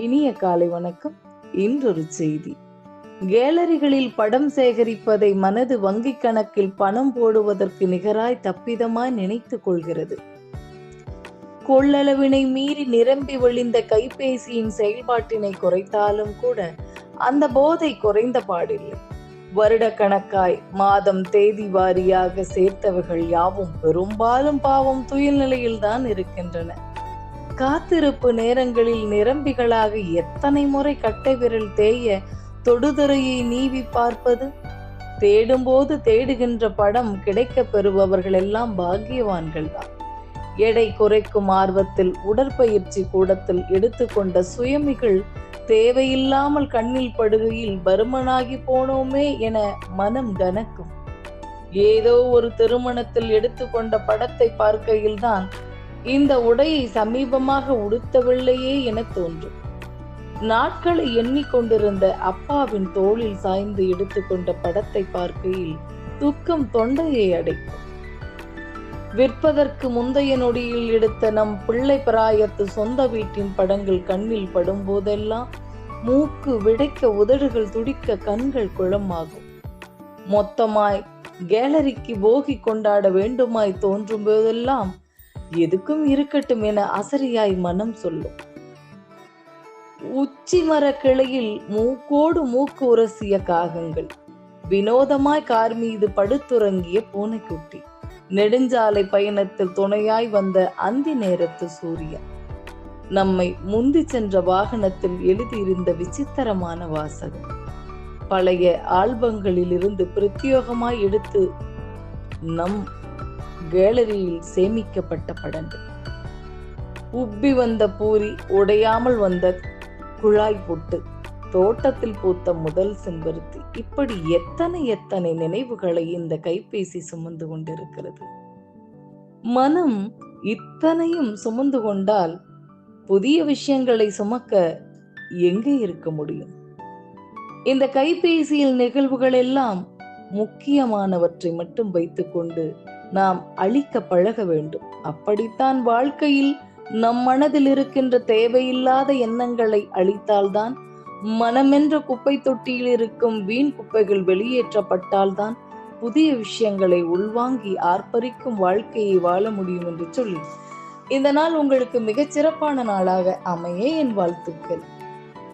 இனிய காலை வணக்கம். இன்றொரு செய்தி. கேலரிகளில் படம் சேகரிப்பதை மனது வங்கி கணக்கில் பணம் போடுவதற்கு நிகராய் தப்பிதமாய் நினைத்துக் கொள்கிறது. கொள்ளளவினை மீறி நிரம்பி வழிந்த கைபேசியின் செயல்பாட்டினை குறைத்தாலும் கூட அந்த போதை குறைந்த பாடில்லை. வருடக்கணக்காய் மாதம் தேதி வாரியாக சேர்த்தவர்கள் யாவும் பெரும்பாலும் பாவம் துயில் நிலையில்தான் இருக்கின்றன. காத்திருப்பு நேரங்களில் நிரம்பிகளாக எத்தனை முறை கட்டை விரல் தேய தொடுதுறையை நீவி பார்ப்பது. தேடும்போது தேடுகின்ற படம் கிடைக்க பெறுபவர்கள் எல்லாம் பாக்கியவான்கள் தான். எடை குறைக்கும் ஆர்வத்தில் உடற்பயிற்சி கூடத்தில் எடுத்துக்கொண்ட சுயமிகள் தேவையில்லாமல் கண்ணில் படுகையில் பருமனாகி போனோமே என மனம் கனக்கும். ஏதோ ஒரு திருமணத்தில் எடுத்துக்கொண்ட படத்தை பார்க்கையில்தான் இந்த உடையை சமீபமாக உடுத்தவில்லையே என தோன்றும். நாட்களை எண்ணிக்கொண்டிருந்த அப்பாவின் தோளில் சாய்ந்து எடுத்துக்கொண்ட படத்தை பார்க்கையில் துக்கம் தொண்டையை அடைக்கும். விற்பதற்கு முந்தைய நொடியில் எடுத்த நம் பிள்ளை பிராயத்து சொந்த வீட்டின் படங்கள் கண்ணில் படும் போதெல்லாம் மூக்கு விடைக்க, உதடுகள் துடிக்க, கண்கள் குளமாகும். மொத்தமாய் கேலரிக்கு போகி கொண்டாட வேண்டுமாய் தோன்றும் போதெல்லாம் எதுக்கும் இருக்கட்டும் என அசரியாய் மனம் சொல்லும். உச்சி மர கிளையில் மூக்கோடு மூக்கு உரசிய காகங்கள், வினோதமாய் கார் மீது படுத்துறங்கிய பூனைக்குட்டி, நெடுஞ்சாலை பயணத்தில் துணையாய் வந்த அந்தி நேரத்து சூரியன், நம்மை முந்தி சென்ற வாகனத்தில் எழுதியிருந்த விசித்திரமான வாசகம், பழைய ஆல்பங்களில் இருந்து பிரத்யேகமாய் எடுத்து நம் கேலரியில் சேமிக்கப்பட்ட படங்கள், உப்பி வந்த பூரி, உடையாமல் வந்த குழாய் பொட்டு, தோட்டத்தில் பூத்த முதல் செம்பருத்தி, இப்படி எத்தனை நினைவுகளை இந்த கைபேசி சுமந்து கொண்டிருக்கிறது. மனம் இத்தனையும் சுமந்து கொண்டால் புதிய விஷயங்களை சுமக்க எங்கே இருக்க முடியும்? இந்த கைபேசியில் நிகழ்வுகள் எல்லாம் முக்கியமானவற்றை மட்டும் வைத்துக்கொண்டு நாம் அழிக்க பழக வேண்டும். அப்படித்தான் வாழ்க்கையில் நம் மனதில் இருக்கின்ற தேவையில்லாத எண்ணங்களை அழித்தால்தான், மனமென்ற குப்பை தொட்டியில் இருக்கும் வீண் குப்பைகள் வெளியேற்றப்பட்டால்தான் புதிய விஷயங்களை உள்வாங்கி ஆர்ப்பரிக்கும் வாழ்க்கையை வாழ முடியும் என்று சொல்லி இந்த நாள் உங்களுக்கு மிகச் சிறப்பான நாளாக அமைய என் வாழ்த்துக்கள்.